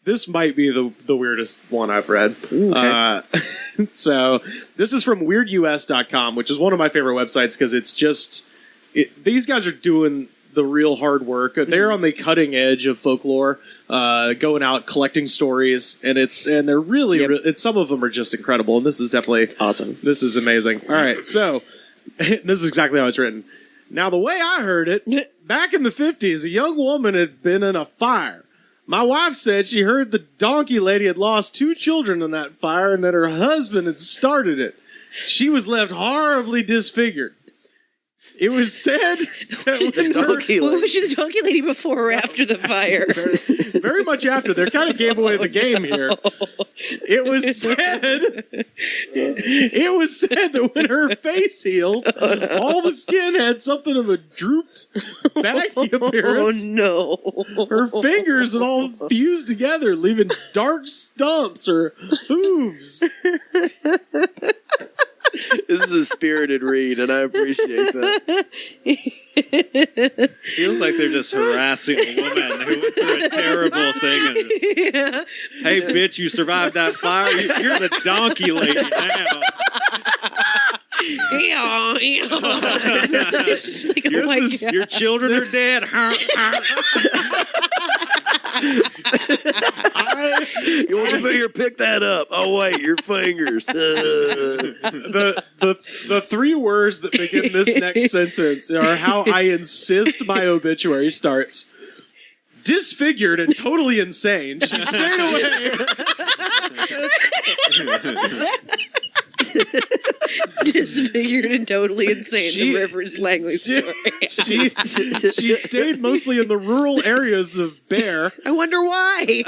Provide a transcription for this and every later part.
this might be the weirdest one I've read. Okay. So this is from WeirdUS.com, which is one of my favorite websites because it's just these guys are doing the real hard work. They're on the cutting edge of folklore, going out collecting stories, and they're really some of them are just incredible. And this is definitely awesome. This is amazing. All right, so this is exactly how it's written. Now, the way I heard it, back in the 50s, a young woman had been in a fire. My wife said she heard the donkey lady had lost 2 children in that fire and that her husband had started it. She was left horribly disfigured. It was said that when was she the donkey lady before or after the fire? Very much after. They kind of gave away the game here. It was said that when her face healed, all the skin had something of a drooped, baggy appearance. Oh, no. Her fingers had all fused together, leaving dark stumps or hooves. This is a spirited read, and I appreciate that. Feels like they're just harassing a woman who went through a terrible thing. And, hey, bitch, you survived that fire? You're the donkey lady now. She's like, oh my God. Your children are dead. You want to be here? Pick that up. Oh wait, your fingers. The 3 words that begin this next sentence are how I insist my obituary starts. Disfigured and totally insane. She stayed away. Disfigured and totally insane. The Rivers Langley story. She stayed mostly in the rural areas of Bear. I wonder why.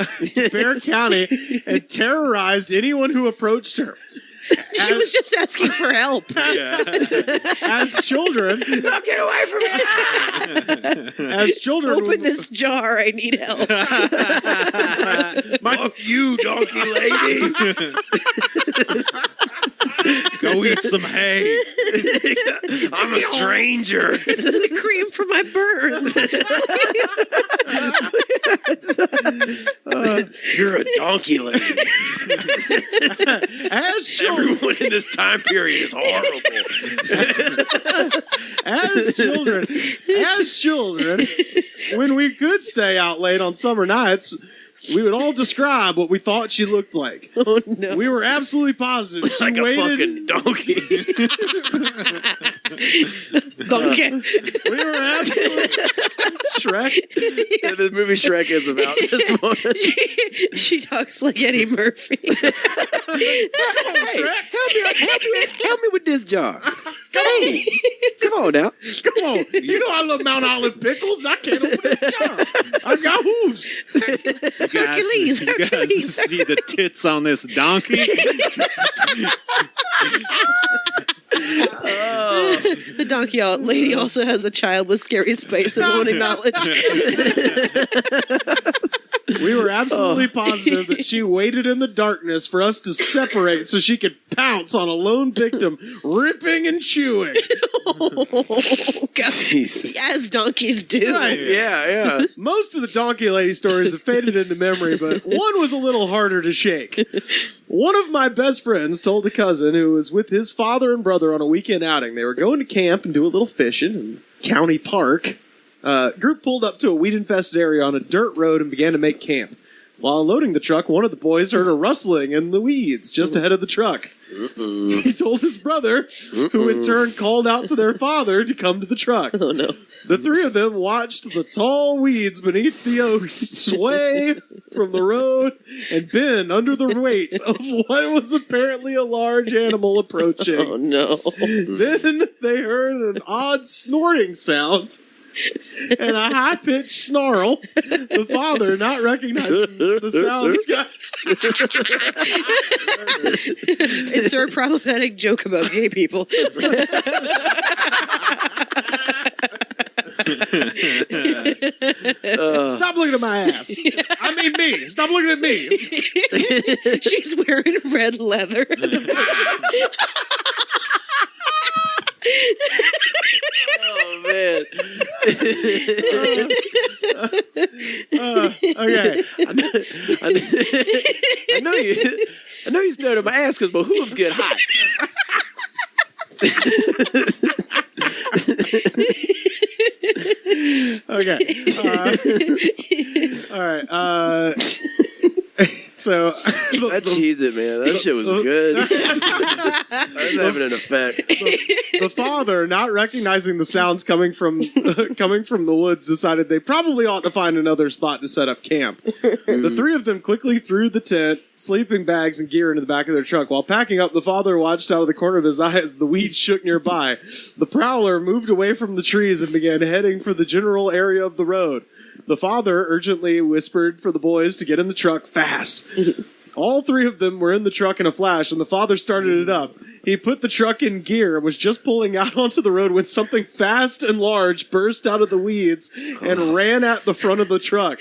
Bear County, and terrorized anyone who approached her. She was just asking for help. As children, oh, get away from me! As children, open this jar. I need help. Fuck you, donkey lady. Go eat some hay. I'm a stranger. It's the cream for my burn. You're a donkey lady. As children, everyone in this time period is horrible. As children, when we could stay out late on summer nights, we would all describe what we thought she looked like. Oh, no. We were absolutely positive she like waited. A fucking donkey. Donkey. We were absolutely... Shrek? Yeah, the movie Shrek is about this one. She talks like Eddie Murphy. Hey, help me with this jar. Come on now. Come on. You know I love Mount Olive pickles, and I can't open this jar. I've got hooves. Hercules. You guys see the tits on this donkey? The donkey lady also has a child with scary space and won't acknowledge. We were absolutely positive that she waited in the darkness for us to separate so she could pounce on a lone victim, ripping and chewing. Oh, God. As donkeys do. Right. Yeah. Most of the donkey lady stories have faded into memory, but one was a little harder to shake. One of my best friends told a cousin who was with his father and brother on a weekend outing. They were going to camp and do a little fishing in County Park. Group pulled up to a weed-infested area on a dirt road and began to make camp. While unloading the truck, one of the boys heard a rustling in the weeds just ahead of the truck. He told his brother, who in turn called out to their father to come to the truck. Oh, no. The 3 of them watched the tall weeds beneath the oaks sway from the road and bend under the weight of what was apparently a large animal approaching. Oh, no. Then they heard an odd snorting sound and a high-pitched snarl. The father, not recognizing the sound, It's our problematic joke about gay people. Stop looking at my ass. I mean me. Stop looking at me. She's wearing red leather. Oh man. Okay. I know you stared at my ass because my hooves get hot. Okay. All right. So That cheese it, man. That shit was good. That was having an effect. the father, not recognizing the sounds coming from the woods, decided they probably ought to find another spot to set up camp. The three of them quickly threw the tent, sleeping bags, and gear into the back of their truck. While packing up, the father watched out of the corner of his eye as the weeds shook nearby. The prowler moved away from the trees and began heading for the general area of the road. The father urgently whispered for the boys to get in the truck fast. All three of them were in the truck in a flash, and the father started it up. He put the truck in gear and was just pulling out onto the road when something fast and large burst out of the weeds and ran at the front of the truck.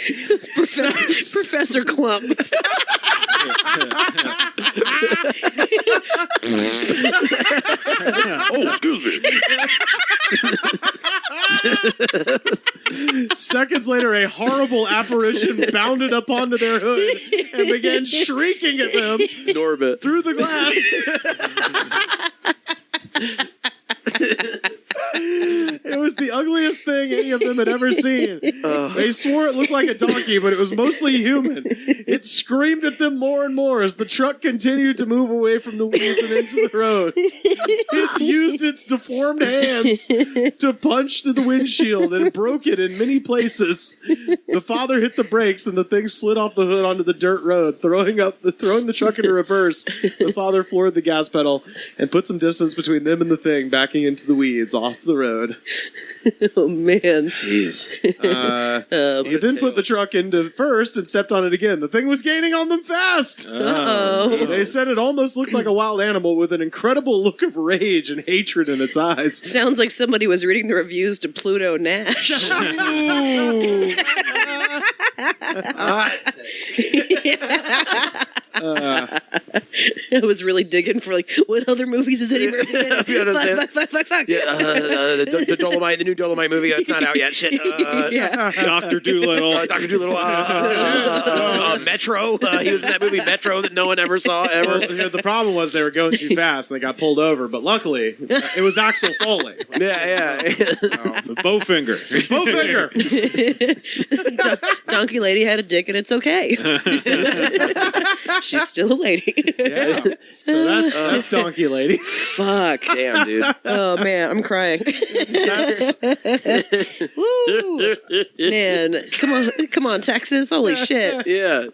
Professor Clump. Oh, excuse me. Seconds later, a horrible apparition bounded up onto their hood and began shrieking at them Norbit. through the glass. It was the ugliest thing any of them had ever seen. They swore it looked like a donkey, but it was mostly human. It screamed at them more and more as the truck continued to move away from the weeds and into the road. It used its deformed hands to punch through the windshield and broke it in many places. The father hit the brakes and the thing slid off the hood onto the dirt road, throwing the truck into reverse. The father floored the gas pedal and put some distance between them and the thing, backing into the weeds off the road. Oh man. Jeez. He then put the truck into first and stepped on it again. The thing was gaining on them fast. Uh-oh. They said it almost looked like a wild animal with an incredible look of rage and hatred in its eyes. Sounds like somebody was reading the reviews to Pluto Nash. Ooh. I was really digging for like, what other movies is Eddie Murphy in? Fuck. Yeah, the Dolomite, the new Dolomite movie. It's not out yet. Shit. Yeah. Dr. Doolittle. Dr. Doolittle. Metro. He was in that movie Metro that no one ever saw ever. Well, the problem was they were going too fast and they got pulled over. But luckily, it was Axel Foley. Yeah. Bowfinger. Bowfinger. Donkey lady had a dick and it's okay. She's still a lady. Yeah. So that's Donkey Lady. Fuck. Damn, dude. Oh man, I'm crying. That's Woo. Man, come on, Texas. Holy shit. Yeah.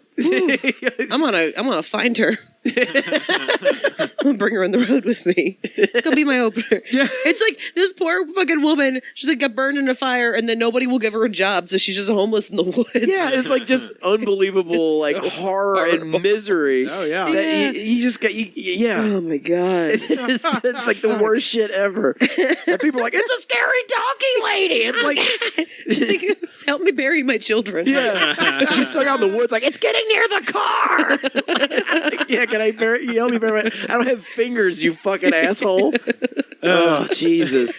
I'm gonna find her. I'm gonna bring her on the road with me. It's gonna be my opener. Yeah. It's like this poor fucking woman. She's like got burned in a fire, and then nobody will give her a job, so she's just homeless in the woods. Yeah, it's like just unbelievable, It's like so horror and misery. Oh yeah. That you just got, yeah. Oh my god. It's like the worst shit ever. And people are like, it's a scary donkey lady. It's like, She's like, help me bury my children. yeah. She's stuck out in the woods like, it's getting near the car. Yeah, can I bury you? Help me bury my, I don't have fingers, you fucking asshole. Oh, Jesus.